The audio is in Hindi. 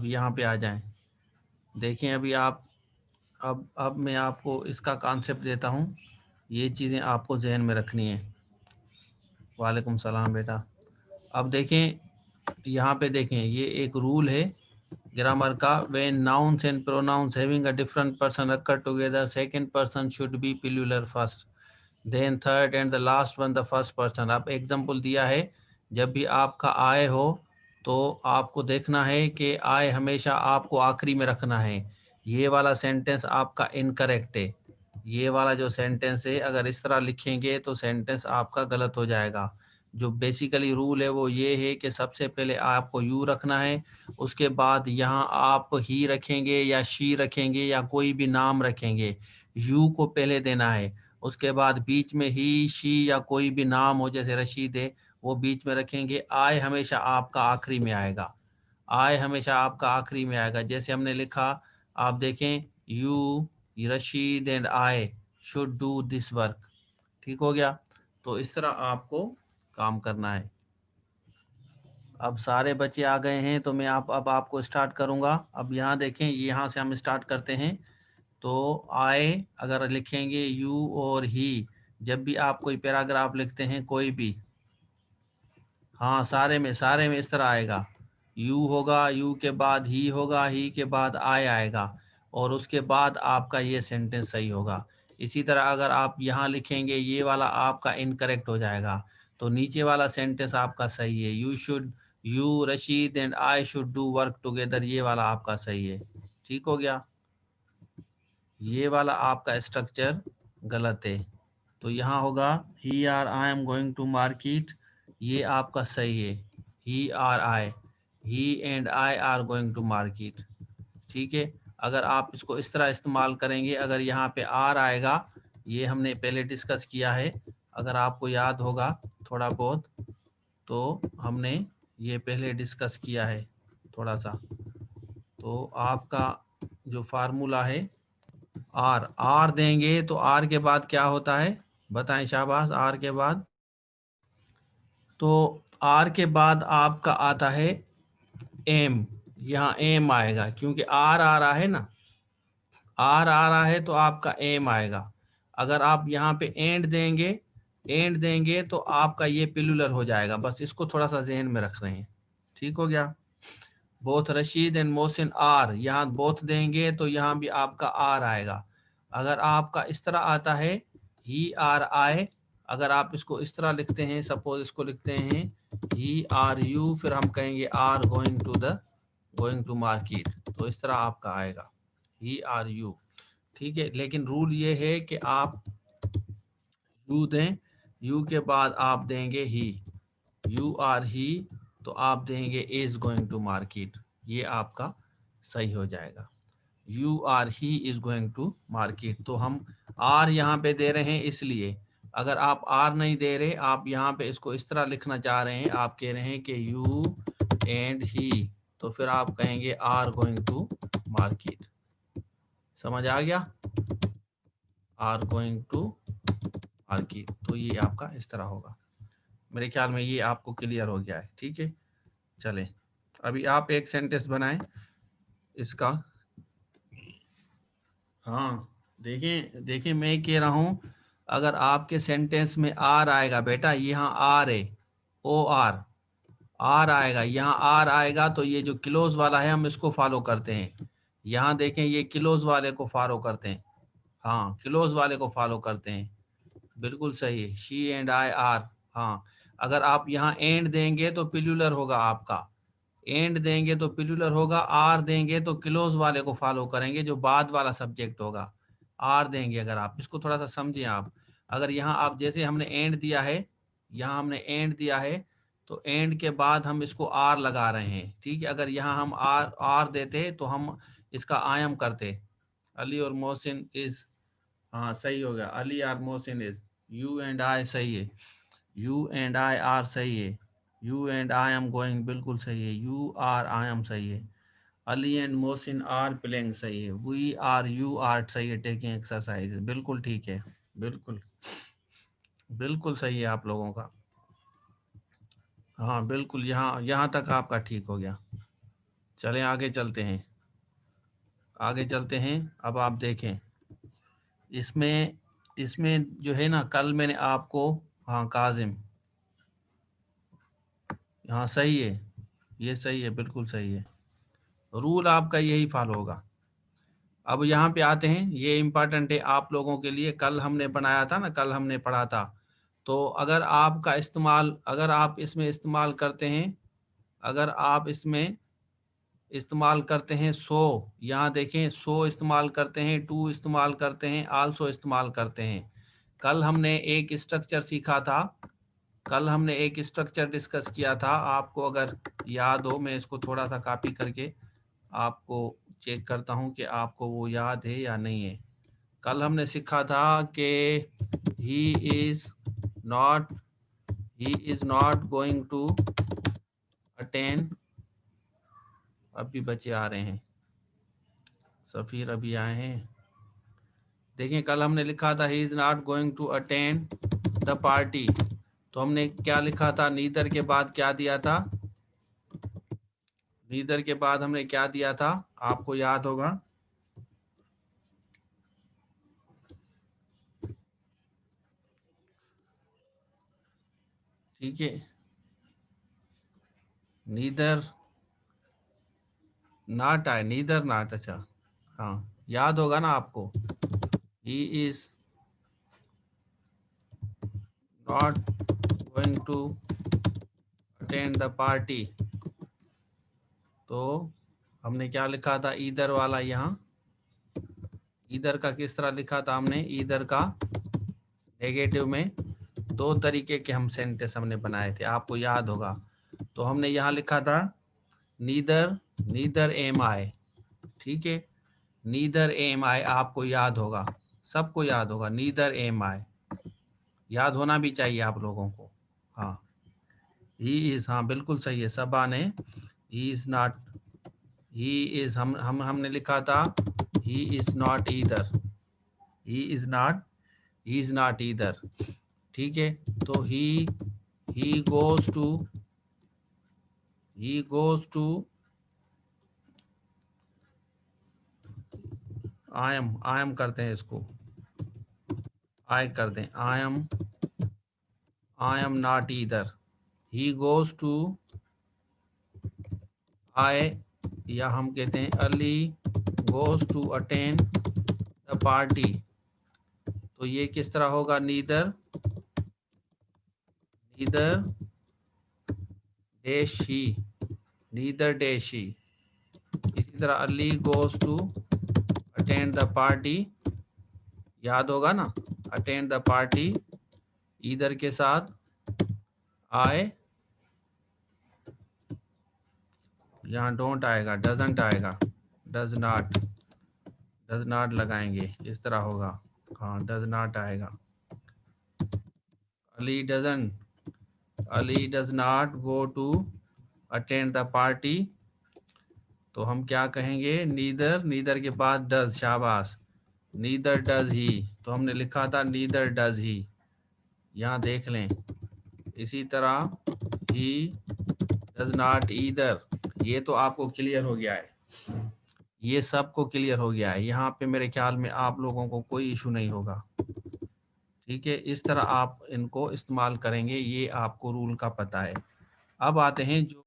अब यहाँ पे आ जाएं। देखें अभी आप, अब मैं आपको इसका कॉन्सेप्ट देता हूँ, ये चीज़ें आपको जहन में रखनी है। वालेकुम सलाम बेटा। अब देखें यहाँ पे, देखें ये एक रूल है ग्रामर का, when nouns and pronouns having a different person occur together, second person should be plural first, then third and the last one the first person. आप एग्जांपल दिया है, जब भी आपका आय हो तो आपको देखना है कि आय हमेशा आपको आखिरी में रखना है। ये वाला सेंटेंस आपका इनकरेक्ट है। ये वाला जो सेंटेंस है अगर इस तरह लिखेंगे तो सेंटेंस आपका गलत हो जाएगा। जो बेसिकली रूल है वो ये है कि सबसे पहले आपको यू रखना है, उसके बाद यहाँ आप ही रखेंगे या शी रखेंगे या कोई भी नाम रखेंगे, यू को पहले देना है। उसके बाद बीच में ही शी या कोई भी नाम हो, जैसे रशीद है, वो बीच में रखेंगे। आय हमेशा आपका आखिरी में आएगा। आय हमेशा आपका आखिरी में आएगा। जैसे हमने लिखा, आप देखें, you, Rashid and I should do this work. ठीक हो गया। तो इस तरह आपको काम करना है। अब सारे बच्चे आ गए हैं तो मैं अब आपको स्टार्ट करूंगा। अब यहाँ देखें, यहाँ से हम स्टार्ट करते हैं। तो आए अगर लिखेंगे यू और ही, जब भी आप कोई पैराग्राफ लिखते हैं कोई भी, हाँ सारे में इस तरह आएगा। यू होगा, यू के बाद ही होगा, ही के बाद आए आएगा, और उसके बाद आपका ये सेंटेंस सही होगा। इसी तरह अगर आप यहाँ लिखेंगे, ये वाला आपका इनकरेक्ट हो जाएगा। तो नीचे वाला सेंटेंस आपका सही है, you should, you Rashid and I should do work together, ये वाला आपका सही है। ठीक हो गया। ये वाला आपका स्ट्रक्चर गलत है। तो यहाँ होगा he are I am going to market, ये आपका सही है। He are I, he and I are going to market. ठीक है। अगर आप इसको इस तरह इस्तेमाल करेंगे, अगर यहाँ पे आर आएगा, ये हमने पहले डिस्कस किया है, अगर आपको याद होगा थोड़ा बहुत, तो हमने ये पहले डिस्कस किया है थोड़ा सा। तो आपका जो फार्मूला है, आर, आर देंगे तो आर के बाद क्या होता है, बताएं शाबाश। आर के बाद, तो आर के बाद आपका आता है एम। यहाँ एम आएगा क्योंकि आर आ रहा है ना, आर आ रहा है तो आपका एम आएगा। अगर आप यहाँ पे एंड देंगे, एंड देंगे तो आपका ये पिलुलर हो जाएगा। बस इसको थोड़ा सा जहन में रख रहे हैं। ठीक हो गया। Both Rashid and Mohsin are, यहाँ बोथ देंगे तो यहाँ भी आपका आर आएगा। अगर आपका इस तरह आता है ही आर आई, अगर आप इसको इस तरह लिखते हैं, सपोज इसको लिखते हैं ही आर यू, फिर हम कहेंगे आर गोइंग टू मार्केट, तो इस तरह आपका आएगा ही आर यू। ठीक है। लेकिन रूल ये है कि आप यू दें, यू के बाद आप देंगे ही, यू आर ही, तो आप देंगे इज गोइंग टू मार्केट, ये आपका सही हो जाएगा। You are he is going to market. तो हम आर यहाँ पे दे रहे हैं इसलिए, अगर आप आर नहीं दे रहे, आप यहाँ पे इसको इस तरह लिखना चाह रहे हैं, आप कह रहे हैं कि यू एंड ही, तो फिर आप कहेंगे आर गोइंग टू मार्केट। समझ आ गया, आर गोइंग टू मार्केट, तो ये आपका इस तरह होगा। मेरे ख्याल में ये आपको क्लियर हो गया है। ठीक है। चलें, अभी आप एक सेंटेंस बनाएं इसका। हाँ, देखें देखें, मैं कह रहा हूं, अगर आपके सेंटेंस में आर आएगा बेटा, यहाँ आर है, ओ आर, आर आएगा, यहाँ आर आएगा, तो ये जो क्लोज वाला है हम इसको फॉलो करते हैं। यहाँ देखें, ये क्लोज वाले को फॉलो करते हैं। हाँ, क्लोज वाले को फॉलो करते हैं। बिल्कुल सही है, शी एंड आई आर। हाँ, अगर आप यहाँ एंड देंगे तो पिलुलर होगा आपका, एंड देंगे तो पिलुलर होगा, आर देंगे तो क्लोज वाले को फॉलो करेंगे जो बाद वाला सब्जेक्ट होगा। आर देंगे, अगर आप इसको थोड़ा सा समझें आप, अगर यहाँ आप जैसे हमने एंड दिया है, यहाँ हमने एंड दिया है, तो एंड के बाद हम इसको आर लगा रहे हैं। ठीक है। अगर यहाँ हम आर आर देते तो हम इसका आयम करते, अली और मोहसिन इज, हाँ सही हो गया, Ali are Mohsin is, you and I सही है, यू एंड आई आर सही है, you and I am going बिल्कुल सही है, यू आर आई एम सही है, Ali and Mohsin are playing सही है, वी आर यू आर सही है, टेकिंग एक्सरसाइज बिल्कुल ठीक है। बिल्कुल बिल्कुल सही है आप लोगों का। हाँ बिल्कुल, यहाँ यहाँ तक आपका ठीक हो गया। चलें आगे चलते हैं, आगे चलते हैं। अब आप देखें इसमें, इसमें जो है ना, कल मैंने आपको, हाँ काजिम, हाँ सही है, ये सही है, बिल्कुल सही है, रूल आपका यही फॉलो होगा। अब यहाँ पे आते हैं, ये इम्पॉर्टेंट है आप लोगों के लिए, कल हमने बनाया था ना, कल हमने पढ़ा था। तो अगर आपका इस्तेमाल, अगर आप इसमें इस्तेमाल करते हैं, अगर आप इसमें इस्तेमाल करते हैं सो, यहाँ देखें सो इस्तेमाल करते हैं, टू इस्तेमाल करते हैं, आल्सो इस्तेमाल करते हैं। कल हमने एक स्ट्रक्चर सीखा था, कल हमने एक स्ट्रक्चर डिस्कस किया था, आपको अगर याद हो, मैं इसको थोड़ा सा कॉपी करके आपको चेक करता हूं कि आपको वो याद है या नहीं है। कल हमने सीखा था कि he is not, he is not going to attend, अभी बच्चे आ रहे हैं, सफ़ीर अभी आए हैं। देखिए कल हमने लिखा था he is not going to attend the party, तो हमने क्या लिखा था, नीदर के बाद क्या दिया था, नीदर के बाद हमने क्या दिया था, आपको याद होगा, ठीक है, नीदर नॉट आए, नीदर नॉट, अच्छा हाँ याद होगा ना आपको, he is not going to attend the party, तो हमने क्या लिखा था, ईदर वाला, यहाँ ईदर का किस तरह लिखा था हमने, ईदर का नेगेटिव में दो तरीके के हम सेंटेंस हमने बनाए थे, आपको याद होगा। तो हमने यहाँ लिखा था नीदर, नीदर एम आई, ठीक है, नीदर एम आई, आपको याद होगा, सबको याद होगा, नीदर एम आई, याद होना भी चाहिए आप लोगों को। हाँ ही इज, हाँ बिल्कुल सही है सबा ने, he is not, he is, हमने लिखा था he is not either, he is not, he is not either, ठीक है। तो he goes to, he goes to, I am करते हैं इसको, आई कर दें, I am not either, he goes to I, या हम कहते हैं Ali goes to attend the party, तो ये किस तरह होगा, neither, neither dash he, neither dash ही। इसी तरह Ali goes to attend the party, याद होगा ना, अटेंड द पार्टी, ईदर के साथ आए, यहाँ डोंट आएगा, डजंट आएगा, डज नॉट, डज नॉट लगाएंगे, इस तरह होगा, हाँ डज नॉट आएगा। Ali doesn't, Ali does not go to attend the party, तो हम क्या कहेंगे, नीदर, नीदर के बाद डज, शाबाश, नीदर डज ही, तो हमने लिखा था नीदर डज ही, यहाँ देख लें। इसी तरह ही डज नॉट ईदर, ये तो आपको क्लियर हो गया है, ये सबको क्लियर हो गया है, यहाँ पे मेरे ख्याल में आप लोगों को कोई इशू नहीं होगा, ठीक है। इस तरह आप इनको इस्तेमाल करेंगे, ये आपको रूल का पता है। अब आते हैं जो